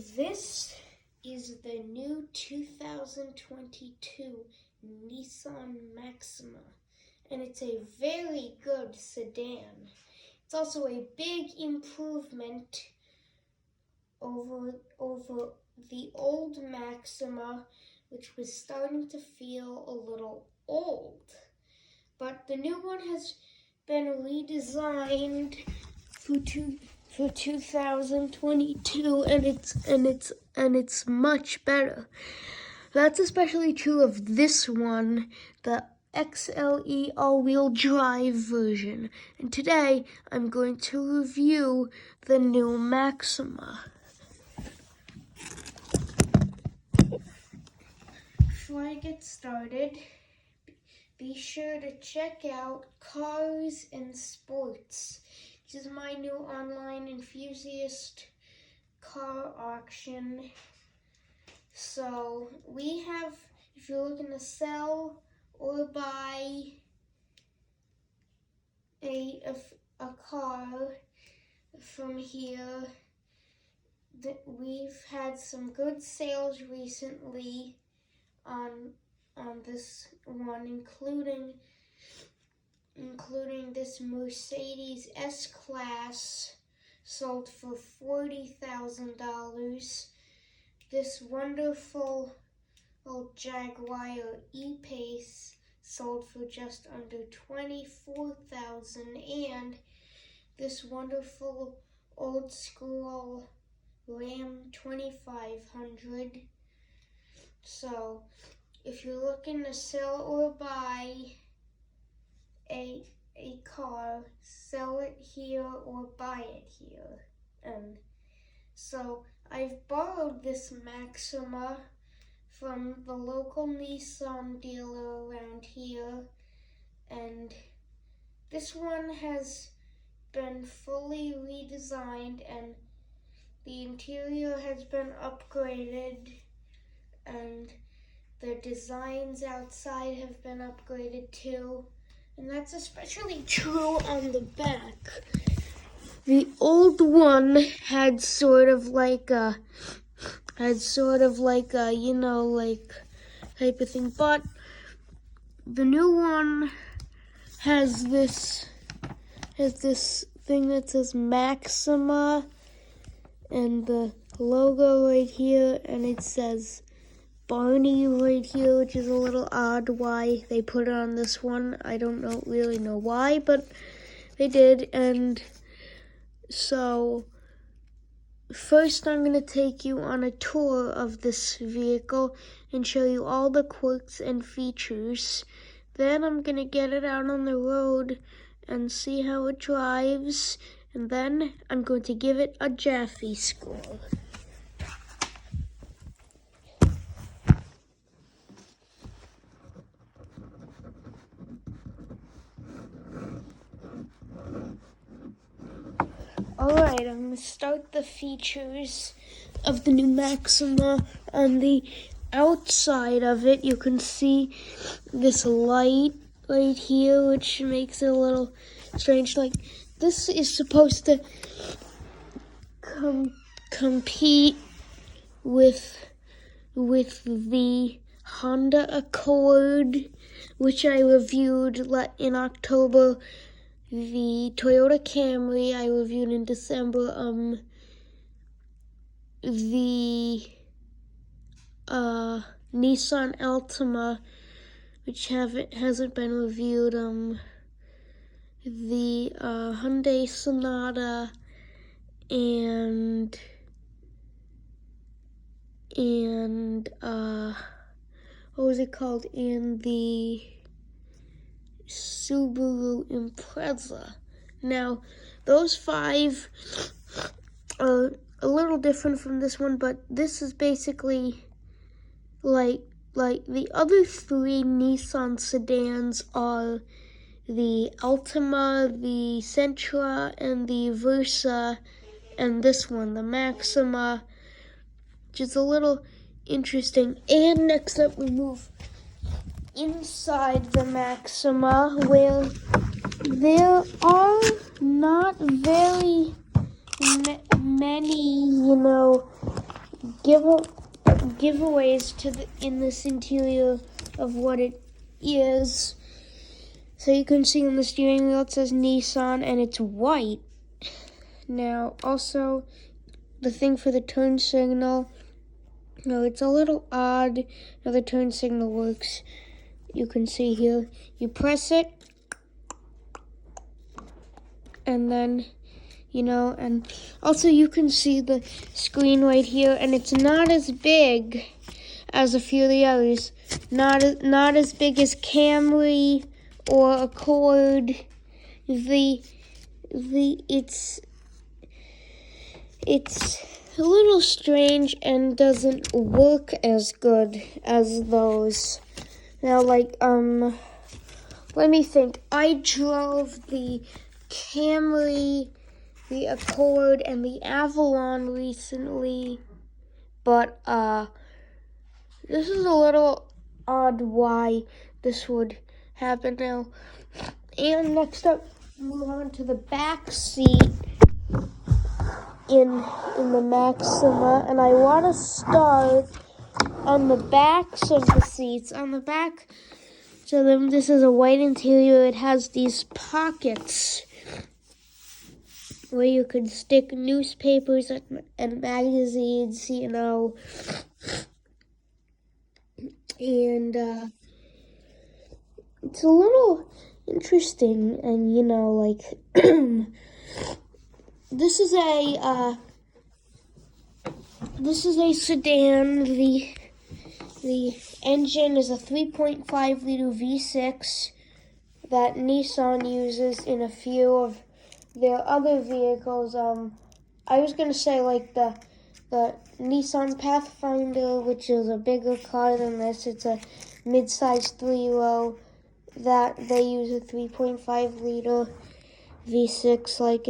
this is the new 2022 Nissan Maxima, and it's a very good sedan. It's also a big improvement over the old Maxima, which was starting to feel a little old. But the new one has been redesigned for 2022, and it's much better. That's especially true of this one, the XLE all-wheel drive version. And today I'm going to review the new Maxima. Before I get started, be sure to check out Cars and Sports. This is my new online enthusiast car auction. So we have, if you're looking to sell or buy a car from here, we've had some good sales recently on this one, including this Mercedes S-Class sold for $40,000. This wonderful old Jaguar E-Pace sold for just under $24,000, and this wonderful old school Ram 2500. So if you're looking to sell or buy a car, sell it here or buy it here. And so I've borrowed this Maxima from the local Nissan dealer around here, and this one has been fully redesigned, and the interior has been upgraded, and the designs outside have been upgraded too, and that's especially true on the back. The old one had sort of like a you know, like type of thing, but the new one has this thing that says Maxima and the logo right here, and it says Barney right here, which is a little odd why they put it on this one. I don't really know why, but they did. And so first I'm going to take you on a tour of this vehicle and show you all the quirks and features. Then I'm going to get it out on the road and see how it drives, and then I'm going to give it a Jaffe score. Alright, I'm going to start the features of the new Maxima. On the outside of it, you can see this light right here, which makes it a little strange. Like, this is supposed to compete with the Honda Accord, which I reviewed in October. The Toyota Camry I reviewed in December. The Nissan Altima, which hasn't been reviewed. The Hyundai Sonata, and what was it called? And the Subaru Impreza. Now, those 5 are a little different from this one, but this is basically like the other 3 Nissan sedans are the Altima, the Sentra, and the Versa, and this one, the Maxima, which is a little interesting. And next up, we move inside the Maxima, where there are not very many, giveaways in this interior of what it is. So you can see on the steering wheel it says Nissan and it's white. Now also the thing for the turn signal, it's a little odd how the turn signal works. You can see here, you press it and then, and also you can see the screen right here, and it's not as big as a few of the others. Not as big as Camry or Accord. It's a little strange and doesn't work as good as those. Now, let me think. I drove the Camry, the Accord, and the Avalon recently, but this is a little odd why this would happen now. And next up, move on to the back seat in the Maxima, and I want to start on the backs of the seats. On the back, so this is a white interior. It has these pockets where you could stick newspapers and magazines, and it's a little interesting, and this is a sedan. The engine is a 3.5 liter V6 that Nissan uses in a few of their other vehicles. I was gonna say like the Nissan Pathfinder, which is a bigger car than this. It's a mid-sized 3-row that they use a 3.5 liter V6 like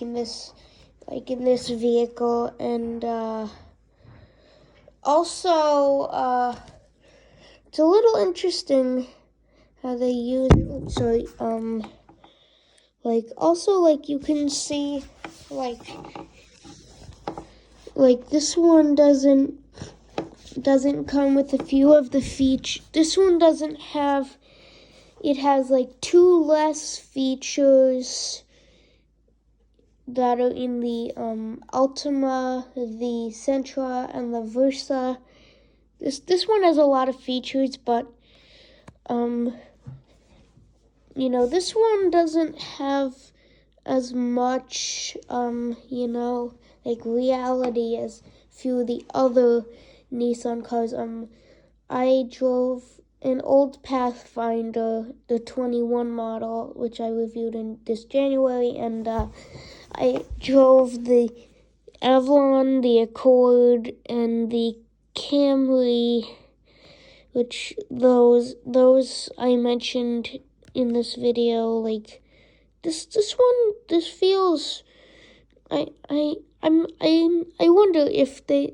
in this vehicle, and also it's a little interesting how they use it. You can see like this one doesn't come with a few of the features. This one doesn't have. It has like 2 less features that are in the Altima, the Sentra, and the Versa. This one has a lot of features, but this one doesn't have as much reality as a few of the other Nissan cars. I drove an old Pathfinder, the 21 model, which I reviewed in this January, and I drove the Avalon, the Accord, and the Camry, which those I mentioned in this video. Like this feels. I wonder if at the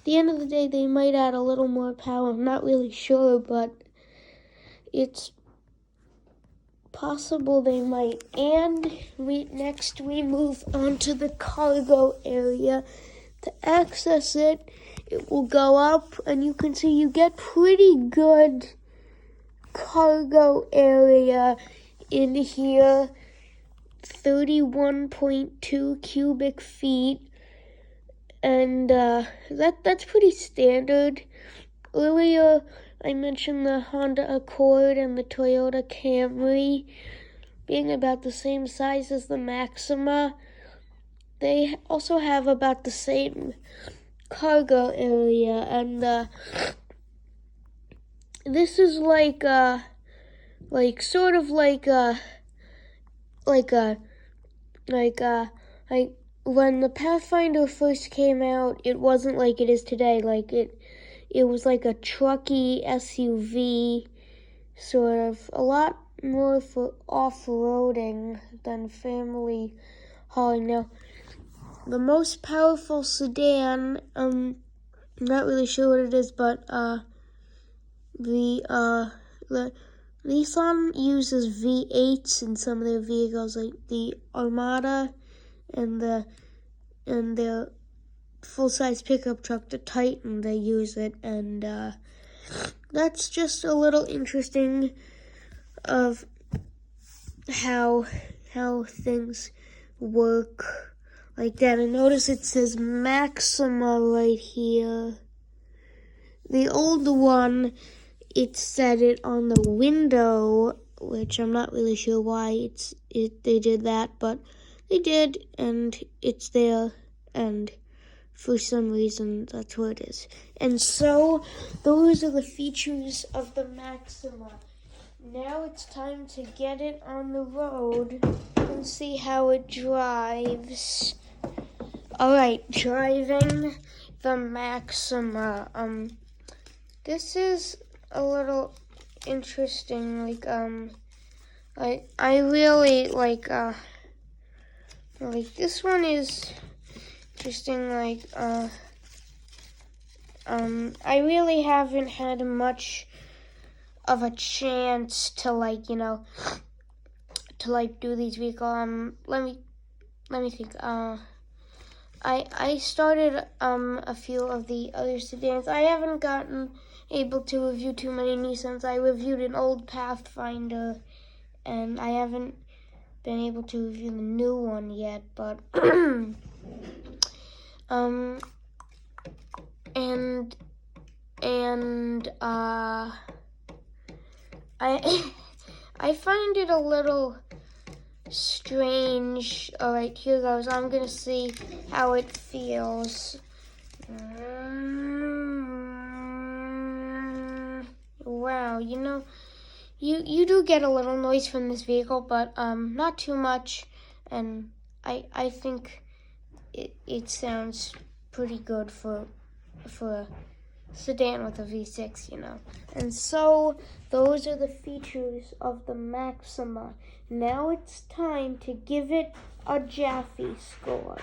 end of the day they might add a little more power. I'm not really sure, but it's possible they might. And next we move on to the cargo area. To access it, it will go up, and you can see you get pretty good cargo area in here. 31.2 cubic feet, and that's pretty standard. Earlier I mentioned the Honda Accord and the Toyota Camry being about the same size as the Maxima. They also have about the same cargo area, and this is like when the Pathfinder first came out, it wasn't like it is today. Like it was like a trucky SUV, sort of, a lot more for off-roading than family hauling. Now, the most powerful sedan, I'm not really sure what it is, but the Nissan uses V8s in some of their vehicles, like the Armada and their full-size pickup truck, the Titan, they use it, and that's just a little interesting of how things work like that. And notice it says Maxima right here. The old one, it said it on the window, which I'm not really sure why they did that, but they did, and it's there, and for some reason that's what it is. And so those are the features of the Maxima. Now it's time to get it on the road and see how it drives. Alright, driving the Maxima. This is a little interesting. I really like this one is interesting. I really haven't had much of a chance to do these vehicles. Let me think. I started a few of the other sedans. I haven't gotten able to review too many Nissans. I reviewed an old Pathfinder, and I haven't been able to review the new one yet, but I find it a little strange. Alright, here goes. I'm gonna see how it feels. Wow, you do get a little noise from this vehicle, but not too much, and I think it sounds pretty good for a sedan with a V6, And so those are the features of the Maxima. Now it's time to give it a Jaffe score.